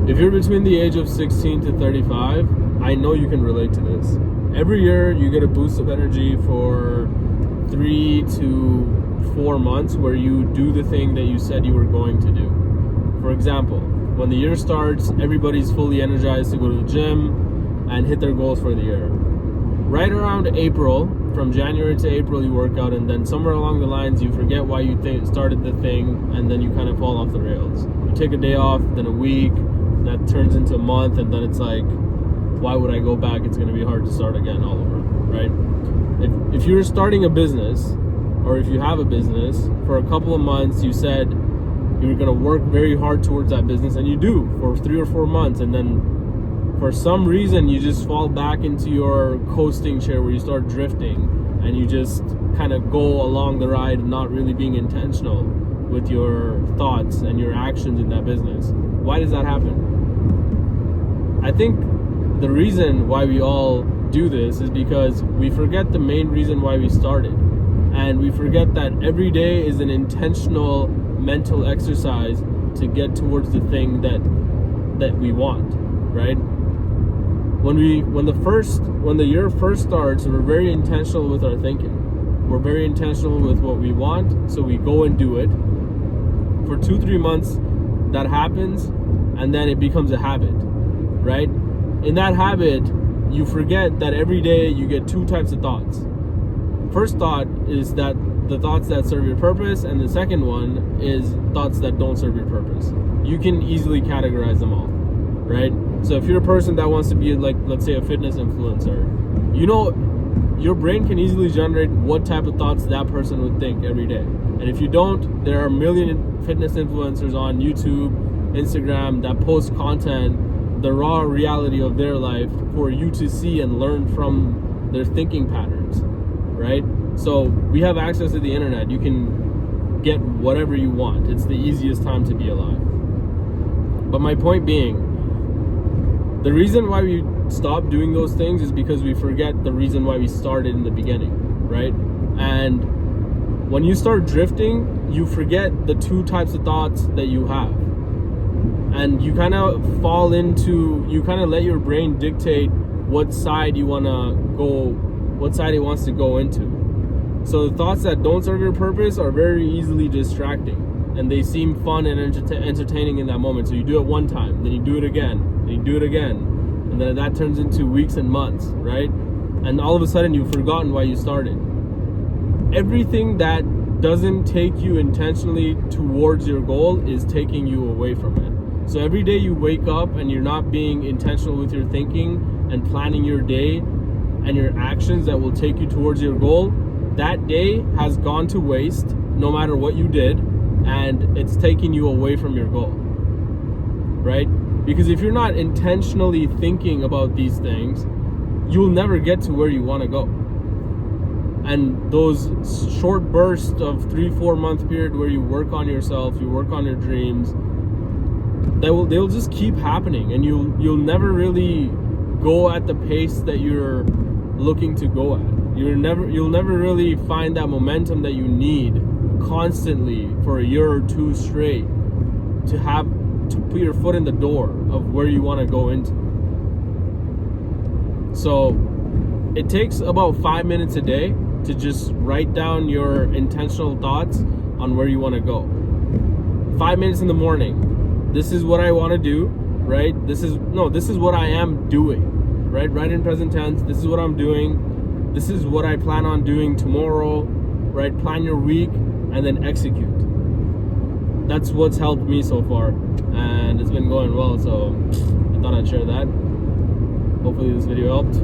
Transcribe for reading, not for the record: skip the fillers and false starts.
If you're between the age of 16 to 35, I know you can relate to this. Every year you get a boost of energy for 3 to 4 months where you do the thing that you said you were going to do. For example, when the year starts, everybody's fully energized to go to the gym and hit their goals for the year. Right around April, from January to April, you work out, and then somewhere along the lines, you forget why you started the thing, and then you kind of fall off the rails. You take a day off, then a week, that turns into a month, and then it's like, why would I go back? It's going to be hard to start again all over, right? If you're starting a business, or if you have a business, for a couple of months, you said you were going to work very hard towards that business, and you do for 3 or 4 months, and then for some reason you just fall back into your coasting chair where you start drifting and you just kind of go along the ride, not really being intentional with your thoughts and your actions in that business. Why does that happen? I think the reason why we all do this is because we forget the main reason why we started, and we forget that every day is an intentional mental exercise to get towards the thing that we want, right? When the year first starts, we're very intentional with our thinking. We're very intentional with what we want, so we go and do it. For 2-3 months, that happens, and then it becomes a habit, right? In that habit, you forget that every day you get 2 types of thoughts. First thought is that the thoughts that serve your purpose, and the second one is thoughts that don't serve your purpose. You can easily categorize them all, right? So if you're a person that wants to be, like, let's say, a fitness influencer, you know, your brain can easily generate what type of thoughts that person would think every day. And if you don't, there are a million fitness influencers on YouTube, Instagram that post content, the raw reality of their life for you to see and learn from their thinking patterns, right? So we have access to the internet. You can get whatever you want. It's the easiest time to be alive. But my point being, the reason why we stop doing those things is because we forget the reason why we started in the beginning, right? And when you start drifting, you forget the 2 types of thoughts that you have. And you kind of you kind of let your brain dictate what side you want to go, what side it wants to go into. So the thoughts that don't serve your purpose are very easily distracting, and they seem fun and entertaining in that moment. So you do it one time, then you do it again, then you do it again, and then that turns into weeks and months, right? And all of a sudden you've forgotten why you started. Everything that doesn't take you intentionally towards your goal is taking you away from it. So every day you wake up and you're not being intentional with your thinking and planning your day and your actions that will take you towards your goal, that day has gone to waste no matter what you did, and it's taking you away from your goal, right? Because if you're not intentionally thinking about these things, you'll never get to where you want to go. And those short bursts of 3-4 month period where you work on yourself, you work on your dreams, they'll just keep happening, and you'll never really go at the pace that you're looking to go at. You'll never really find that momentum that you need constantly for a year or 2 straight to put your foot in the door of where you want to go into. So it takes about 5 minutes a day to just write down your intentional thoughts on where you want to go. 5 minutes in the morning. This is what I want to do, right? This is what I am doing, right? Write in present tense. This is what I'm doing. This is what I plan on doing tomorrow, right? Plan your week and then execute. That's what's helped me so far, and it's been going well, so I thought I'd share that. Hopefully this video helped.